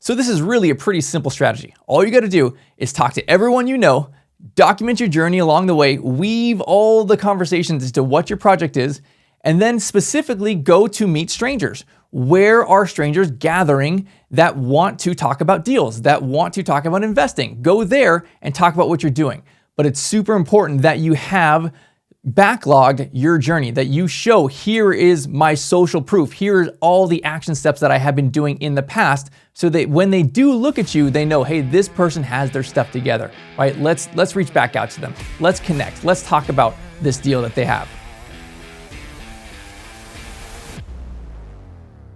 So this is really a pretty simple strategy. All you got to do is talk to everyone you know, document your journey along the way, weave all the conversations as to what your project is, and then specifically go to meet strangers. Where are strangers gathering that want to talk about deals, that want to talk about investing? Go there and talk about what you're doing. But it's super important that you have backlogged your journey, that you show, here is my social proof, here's all the action steps that I have been doing in the past, so that when they do look at you, they know, hey, this person has their stuff together, right? Let's reach back out to them. Let's connect. Let's talk about this deal that they have.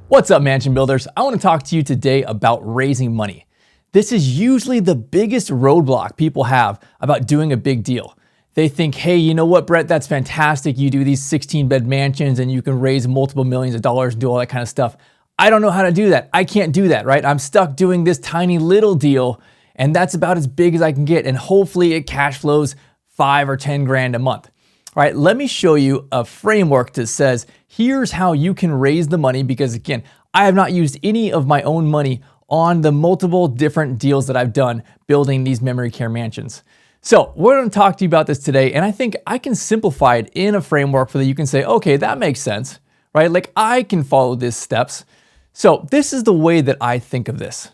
What's up, mansion builders? I want to talk to you today about raising money. This is usually the biggest roadblock people have about doing a big deal. They think, hey, you know what, Brett, that's fantastic. You do these 16-bed mansions and you can raise multiple millions of dollars and do all that kind of stuff. I don't know how to do that. I can't do that, right? I'm stuck doing this tiny little deal and that's about as big as I can get. And hopefully it cash flows 5 or 10 grand a month. All right, let me show you a framework that says, here's how you can raise the money, because again, I have not used any of my own money on the multiple different deals that I've done building these memory care mansions. So we're going to talk to you about this today, and I think I can simplify it in a framework so that you can say, okay, that makes sense, right? Like I can follow these steps. So this is the way that I think of this.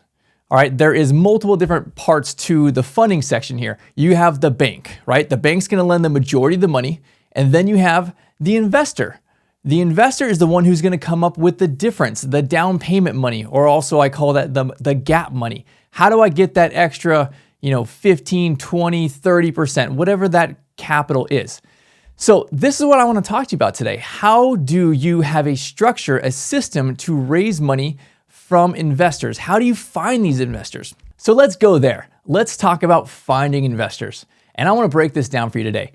All right, there is multiple different parts to the funding section here. You have the bank, right? The bank's going to lend the majority of the money, and then you have the investor. The investor is the one who's going to come up with the difference, the down payment money, or also I call that the gap money. How do I get that extra, 15, 20, 30%, whatever that capital is? So this is what I want to talk to you about today. How do you have a structure, a system to raise money from investors? How do you find these investors? So let's go there. Let's talk about finding investors. And I want to break this down for you today.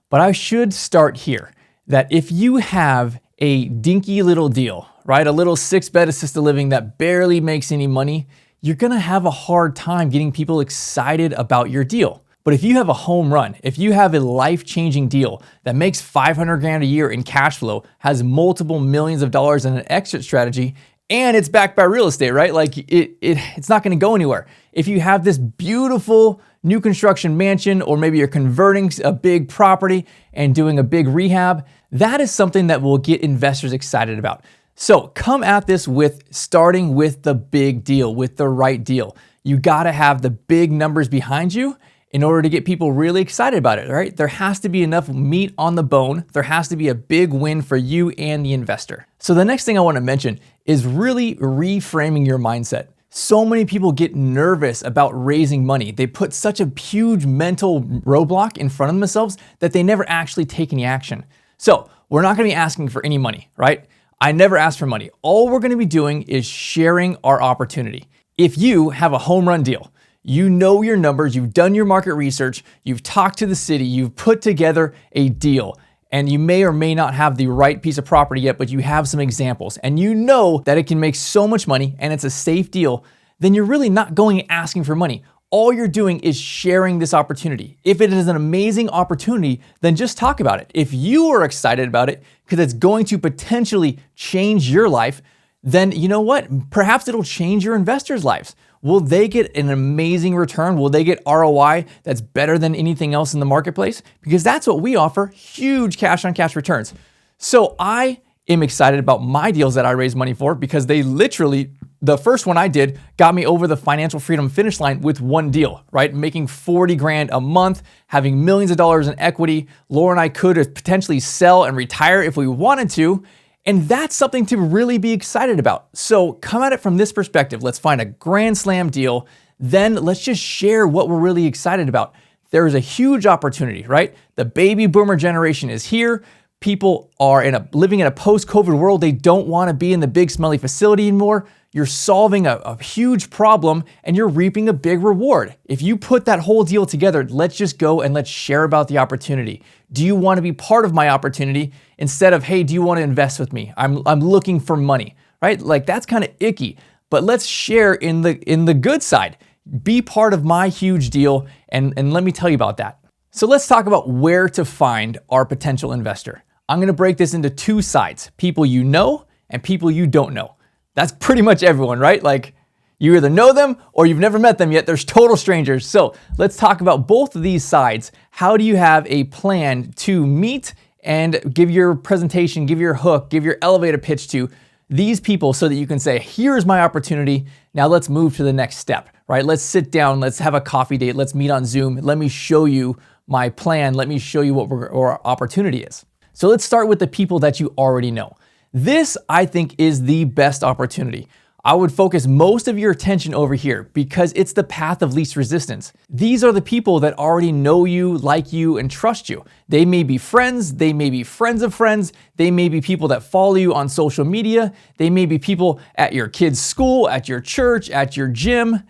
But I should start here, that if you have a dinky little deal, right? A little 6-bed assisted living that barely makes any money, you're gonna have a hard time getting people excited about your deal. But if you have a home run, if you have a life-changing deal that makes 500 grand a year in cash flow, has multiple millions of dollars in an exit strategy, and it's backed by real estate, right? Like it's not gonna go anywhere. If you have this beautiful new construction mansion, or maybe you're converting a big property and doing a big rehab, that is something that will get investors excited about. So come at this with starting with the big deal, with the right deal. You gotta have the big numbers behind you in order to get people really excited about it, right? There has to be enough meat on the bone. There has to be a big win for you and the investor. So the next thing I wanna mention is really reframing your mindset. So many people get nervous about raising money. They put such a huge mental roadblock in front of themselves that they never actually take any action. So we're not gonna be asking for any money, right? I never ask for money. All we're gonna be doing is sharing our opportunity. If you have a home run deal, you know your numbers, you've done your market research, you've talked to the city, you've put together a deal, and you may or may not have the right piece of property yet, but you have some examples, and you know that it can make so much money and it's a safe deal, then you're really not going and asking for money. All you're doing is sharing this opportunity. If it is an amazing opportunity, then just talk about it. If you are excited about it because it's going to potentially change your life, then you know what? Perhaps it'll change your investors' lives. Will they get an amazing return? Will they get ROI that's better than anything else in the marketplace? Because that's what we offer, huge cash on cash returns. So I am excited about my deals that I raise money for, because they literally, the first one I did got me over the financial freedom finish line with one deal, right? Making 40 grand a month, having millions of dollars in equity. Laura and I could potentially sell and retire if we wanted to. And that's something to really be excited about. So come at it from this perspective. Let's find a grand slam deal. Then let's just share what we're really excited about. There is a huge opportunity, right? The baby boomer generation is here. People are living in a post-COVID world. They don't want to be in the big smelly facility anymore. You're solving a huge problem and you're reaping a big reward. If you put that whole deal together, let's just go and let's share about the opportunity. Do you want to be part of my opportunity instead of, hey, do you want to invest with me? I'm looking for money, right? Like that's kind of icky, but let's share in the good side. Be part of my huge deal and let me tell you about that. So let's talk about where to find our potential investor. I'm going to break this into two sides, people you know and people you don't know. That's pretty much everyone, right? Like You either know them or you've never met them yet. There's total strangers. So let's talk about both of these sides. How do you have a plan to meet and give your presentation, give your hook, give your elevator pitch to these people so that you can say, here's my opportunity. Now let's move to the next step, right? Let's sit down. Let's have a coffee date. Let's meet on Zoom. Let me show you my plan. Let me show you what our opportunity is. So let's start with the people that you already know. This, I think, is the best opportunity. I would focus most of your attention over here because it's the path of least resistance. These are the people that already know you, like you, and trust you. They may be friends, they may be friends of friends, they may be people that follow you on social media, they may be people at your kid's school, at your church, at your gym.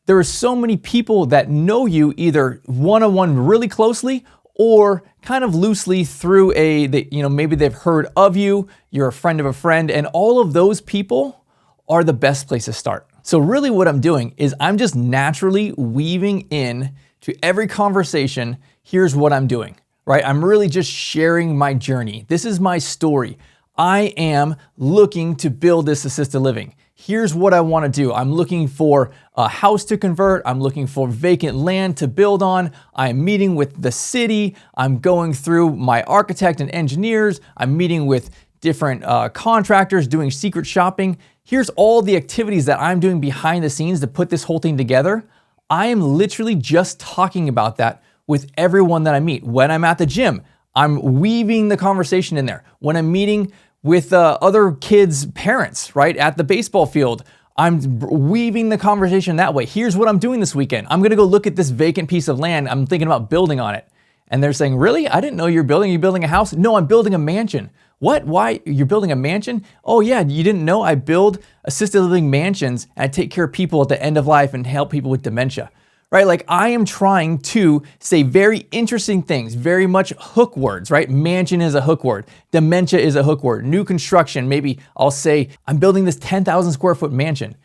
There are so many people that know you either one-on-one really closely or kind of loosely through maybe they've heard of you, you're a friend of a friend, and all of those people are the best place to start. So really what I'm doing is I'm just naturally weaving in to every conversation, here's what I'm doing, right? I'm really just sharing my journey. This is my story. I am looking to build this assisted living. Here's what I want to do. I'm looking for a house to convert. I'm looking for vacant land to build on. I'm meeting with the city. I'm going through my architect and engineers. I'm meeting with different contractors, doing secret shopping. Here's all the activities that I'm doing behind the scenes to put this whole thing together. I am literally just talking about that with everyone that I meet. When I'm at the gym, I'm weaving the conversation in there. When I'm meeting with other kids' parents, right, at the baseball field, I'm weaving the conversation that way. Here's what I'm doing this weekend. I'm gonna go look at this vacant piece of land. I'm thinking about building on it. And they're saying, really? I didn't know you're building a house? No, I'm building a mansion. What? Why? You're building a mansion? Oh yeah, you didn't know I build assisted living mansions and I take care of people at the end of life and help people with dementia, right? Like I am trying to say very interesting things, very much hook words, right? Mansion is a hook word. Dementia is a hook word. New construction, maybe I'll say, I'm building this 10,000 square foot mansion.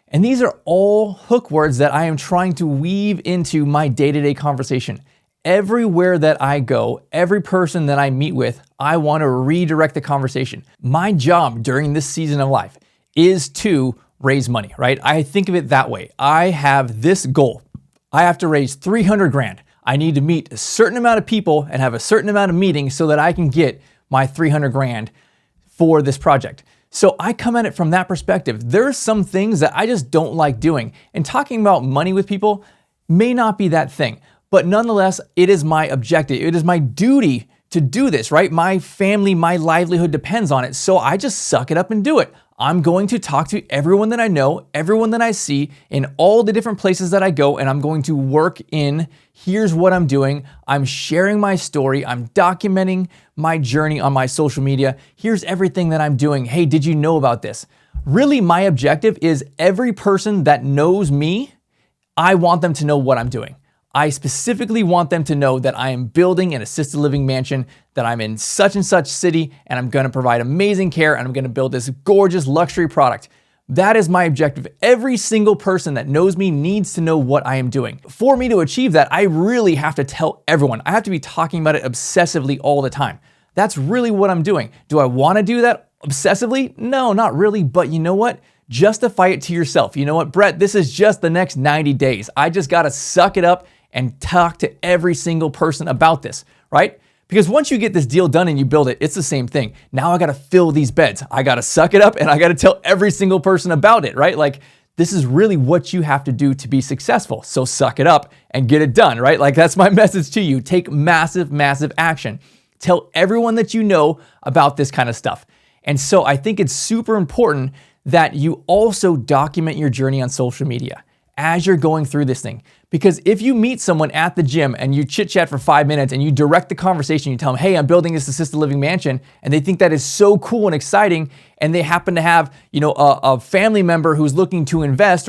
And these are all hook words that I am trying to weave into my day-to-day conversation. Everywhere that I go, every person that I meet with, I want to redirect the conversation. My job during this season of life is to raise money, right? I think of it that way. I have this goal. I have to raise 300 grand. I need to meet a certain amount of people and have a certain amount of meetings so that I can get my 300 grand for this project. So I come at it from that perspective. There are some things that I just don't like doing. And talking about money with people may not be that thing. But nonetheless, it is my objective. It is my duty to do this, right? My family, my livelihood depends on it. So I just suck it up and do it. I'm going to talk to everyone that I know, everyone that I see in all the different places that I go, and I'm going to work in, here's what I'm doing. I'm sharing my story. I'm documenting my journey on my social media. Here's everything that I'm doing. Hey, did you know about this? Really, my objective is every person that knows me, I want them to know what I'm doing. I specifically want them to know that I am building an assisted living mansion, that I'm in such and such city, and I'm gonna provide amazing care, and I'm gonna build this gorgeous luxury product. That is my objective. Every single person that knows me needs to know what I am doing. For me to achieve that, I really have to tell everyone. I have to be talking about it obsessively all the time. That's really what I'm doing. Do I wanna do that obsessively? No, not really, but you know what? Justify it to yourself. You know what, Brett, this is just the next 90 days. I just gotta suck it up and talk to every single person about this, right? Because once you get this deal done and you build it, it's the same thing. Now I gotta fill these beds. I gotta suck it up and I gotta tell every single person about it, right? Like this is really what you have to do to be successful. So suck it up and get it done, right? Like that's my message to you. Take massive, massive action. Tell everyone that you know about this kind of stuff. And so I think it's super important that you also document your journey on social media as you're going through this thing. Because if you meet someone at the gym and you chit chat for 5 minutes and you direct the conversation, you tell them, hey, I'm building this assisted living mansion, and they think that is so cool and exciting, and they happen to have, a family member who's looking to invest,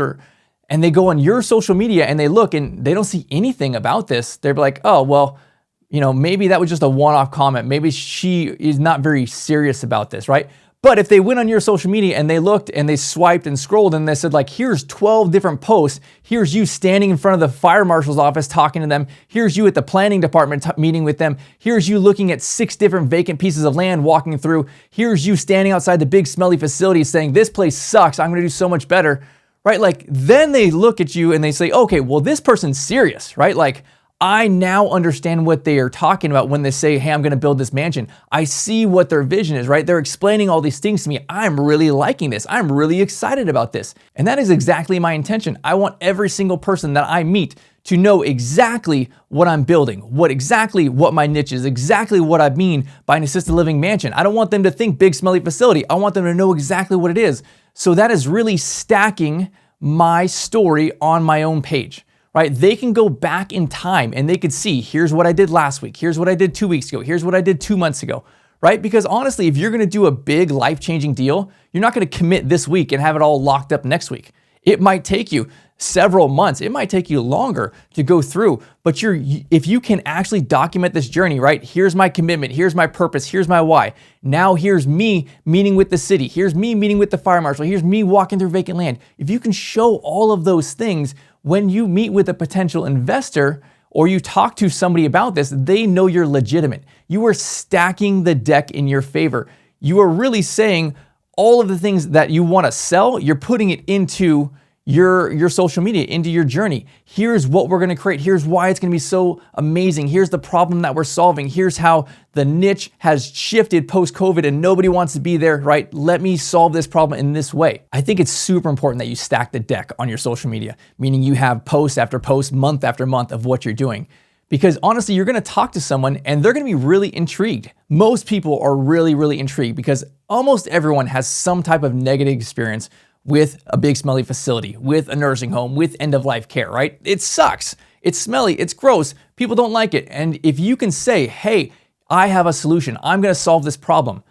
and they go on your social media and they look and they don't see anything about this, they're like, oh, well, maybe that was just a one-off comment. Maybe she is not very serious about this, right? But if they went on your social media and they looked and they swiped and scrolled and they said like, here's 12 different posts. Here's you standing in front of the fire marshal's office talking to them. Here's you at the planning department meeting with them. Here's you looking at 6 different vacant pieces of land walking through. Here's you standing outside the big smelly facility saying, this place sucks. I'm gonna do so much better, right? Like then they look at you and they say, okay, well, this person's serious, right? Like I now understand what they are talking about when they say, hey, I'm going to build this mansion. I see what their vision is, right? They're explaining all these things to me. I'm really liking this. I'm really excited about this. And that is exactly my intention. I want every single person that I meet to know exactly what I'm building, what my niche is, exactly what I mean by an assisted living mansion. I don't want them to think big, smelly facility. I want them to know exactly what it is. So that is really stacking my story on my own page, right? They can go back in time and they could see, here's what I did last week. Here's what I did 2 weeks ago. Here's what I did 2 months ago, right? Because honestly, if you're going to do a big life-changing deal, you're not going to commit this week and have it all locked up next week. It might take you several months. It might take you longer to go through, but if you can actually document this journey, right? Here's my commitment. Here's my purpose. Here's my why. Now here's me meeting with the city. Here's me meeting with the fire marshal. Here's me walking through vacant land. If you can show all of those things when you meet with a potential investor or you talk to somebody about this, they know you're legitimate. You are stacking the deck in your favor. You are really saying all of the things that you want to sell, you're putting it into your social media, into your journey. Here's what we're going to create. Here's why it's going to be so amazing. Here's the problem that we're solving. Here's how the niche has shifted post-COVID and nobody wants to be there, right? Let me solve this problem in this way. I think it's super important that you stack the deck on your social media, meaning you have post after post, month after month of what you're doing. Because honestly, you're going to talk to someone and they're going to be really intrigued. Most people are really, really intrigued because almost everyone has some type of negative experience with a big smelly facility, with a nursing home, with end-of-life care, right? It sucks. It's smelly. It's gross. People don't like it. And if you can say, hey, I have a solution. I'm going to solve this problem.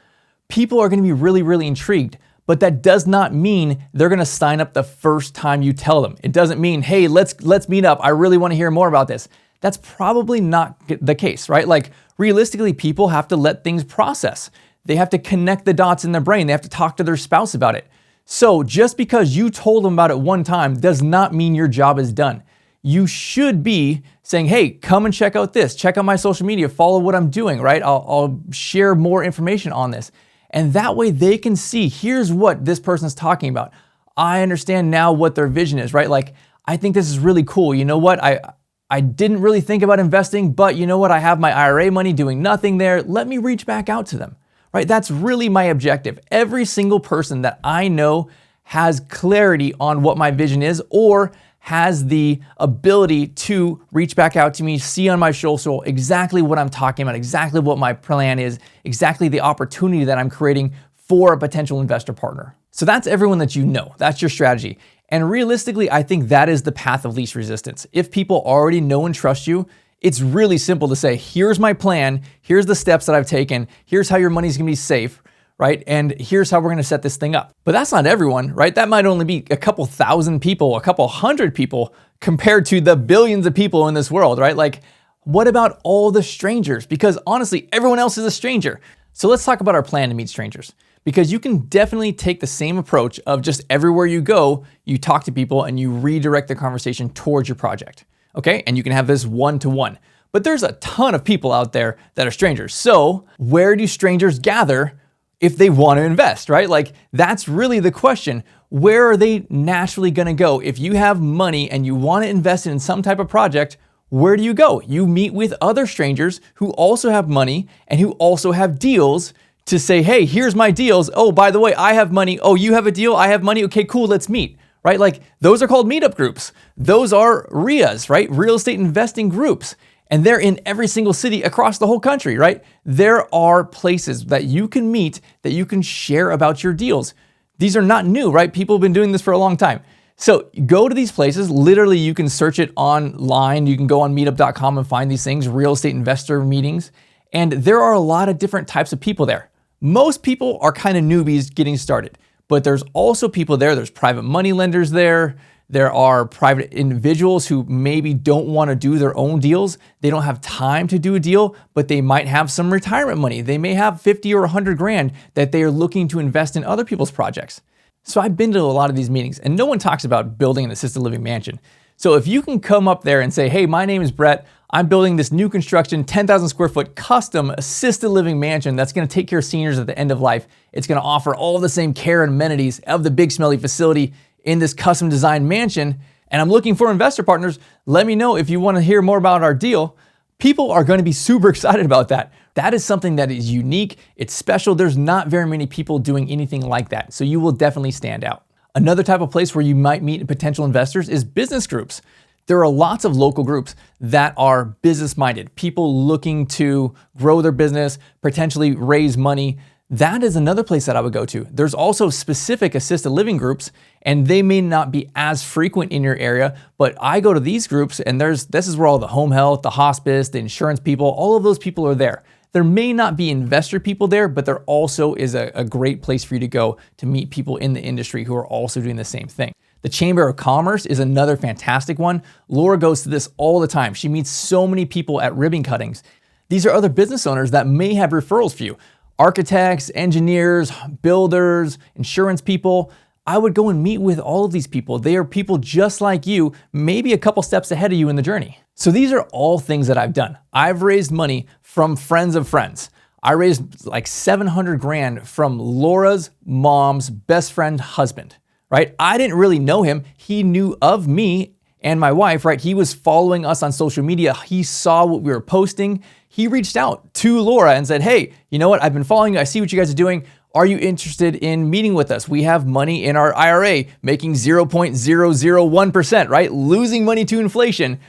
People are going to be really, really intrigued. But that does not mean they're going to sign up the first time you tell them. It doesn't mean, hey, let's meet up. I really want to hear more about this. That's probably not the case, right? Like realistically, people have to let things process. They have to connect the dots in their brain. They have to talk to their spouse about it. So just because you told them about it one time does not mean your job is done. You should be saying, hey, come and check out this. Check out my social media. Follow what I'm doing, right? I'll share more information on this. And that way they can see, here's what this person's talking about. I understand now what their vision is, right? Like, I think this is really cool. You know what? I didn't really think about investing, but you know what? I have my IRA money doing nothing there. Let me reach back out to them. Right? That's really my objective. Every single person that I know has clarity on what my vision is or has the ability to reach back out to me, see on my social exactly what I'm talking about, exactly what my plan is, exactly the opportunity that I'm creating for a potential investor partner. So that's everyone that you know. That's your strategy. And realistically, I think that is the path of least resistance. If people already know and trust you, it's really simple to say, here's my plan, here's the steps that I've taken, here's how your money's gonna be safe, right? And here's how we're gonna set this thing up. But that's not everyone, right? That might only be a couple thousand people, a couple hundred people compared to the billions of people in this world, right? Like, what about all the strangers? Because honestly, everyone else is a stranger. So let's talk about our plan to meet strangers. Because you can definitely take the same approach of just everywhere you go, you talk to people and you redirect the conversation towards your project. Okay, and you can have this one-to-one. But there's a ton of people out there that are strangers. So where do strangers gather if they want to invest, right? Like that's really the question. Where are they naturally going to go? If you have money and you want to invest in some type of project, where do you go? You meet with other strangers who also have money and who also have deals to say, hey, here's my deals. Oh, by the way, I have money. Oh, you have a deal? I have money. Okay, cool, let's meet. Right? Like those are called meetup groups. Those are RIAs, right? Real estate investing groups. And they're in every single city across the whole country, right? There are places that you can meet, that you can share about your deals. These are not new, right? People have been doing this for a long time. So go to these places. Literally, you can search it online. You can go on meetup.com and find these things, real estate investor meetings. And there are a lot of different types of people there. Most people are kind of newbies getting started. But there's also people there, there's private money lenders there, there are private individuals who maybe don't want to do their own deals. They don't have time to do a deal, but they might have some retirement money. They may have 50 or 100 grand that they are looking to invest in other people's projects. So I've been to a lot of these meetings and no one talks about building an assisted living mansion. So if you can come up there and say, hey, my name is Brett, I'm building this new construction, 10,000 square foot custom assisted living mansion that's gonna take care of seniors at the end of life. It's gonna offer all the same care and amenities of the big smelly facility. in this custom designed mansion and I'm looking for investor partners. Let me know if you want to hear more about our deal. People are going to be super excited about that. That is something that is unique. It's special. There's not very many people doing anything like that. So you will definitely stand out. Another type of place where you might meet potential investors is business groups. There are lots of local groups that are business-minded, people looking to grow their business, potentially raise money. That is another place that I would go to. There's also specific assisted living groups, and they may not be as frequent in your area, but I go to these groups and this is where all the home health, the hospice, the insurance people, all of those people are there. There may not be investor people there, but there also is a great place for you to go to meet people in the industry who are also doing the same thing. The Chamber of Commerce is another fantastic one. Laura goes to this all the time. She meets so many people at ribbon cuttings. These are other business owners that may have referrals for you. Architects, engineers, builders, insurance people. I would go and meet with all of these people. They are people just like you, maybe a couple steps ahead of you in the journey. So these are all things that I've done. I've raised money from friends of friends. I raised like 700 grand from Laura's mom's best friend husband. Right? I didn't really know him. He knew of me and my wife, right? He was following us on social media. He saw what we were posting. He reached out to Laura and said, hey, you know what? I've been following you. I see what you guys are doing. Are you interested in meeting with us? We have money in our IRA making 0.001%, right? Losing money to inflation.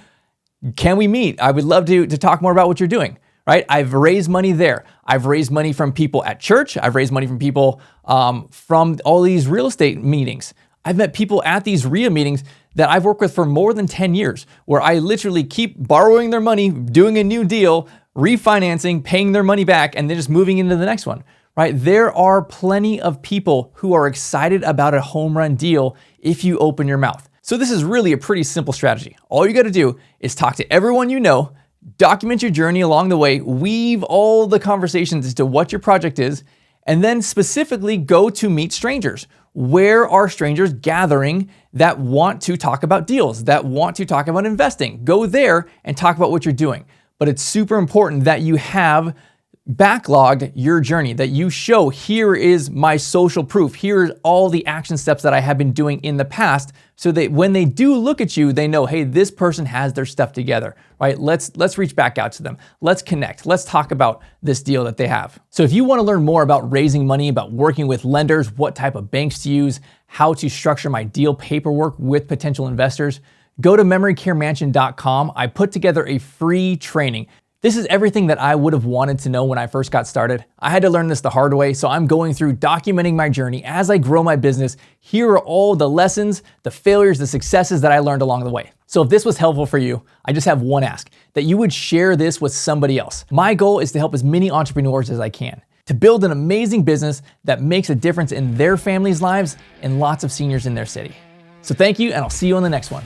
Can we meet? I would love to talk more about what you're doing. Right? I've raised money there. I've raised money from people at church. I've raised money from people from all these real estate meetings. I've met people at these RIA meetings that I've worked with for more than 10 years, where I literally keep borrowing their money, doing a new deal, refinancing, paying their money back, and then just moving into the next one. Right? There are plenty of people who are excited about a home run deal if you open your mouth. So this is really a pretty simple strategy. All you got to do is talk to everyone you know, document your journey along the way, weave all the conversations as to what your project is, and then specifically go to meet strangers. Where are strangers gathering that want to talk about deals, that want to talk about investing? Go there and talk about what you're doing. But it's super important that you have backlogged your journey, that you show, here is my social proof, here is all the action steps that I have been doing in the past, so that when they do look at you, they know, hey, this person has their stuff together, right? Let's reach back out to them. Let's connect. Let's talk about this deal that they have. So if you want to learn more about raising money, about working with lenders, what type of banks to use, how to structure my deal paperwork with potential investors, go to memorycaremansion.com. I put together a free training. This is everything that I would have wanted to know when I first got started. I had to learn this the hard way, so I'm going through documenting my journey as I grow my business. Here are all the lessons, the failures, the successes that I learned along the way. So if this was helpful for you, I just have one ask, that you would share this with somebody else. My goal is to help as many entrepreneurs as I can, to build an amazing business that makes a difference in their families' lives and lots of seniors in their city. So thank you, and I'll see you on the next one.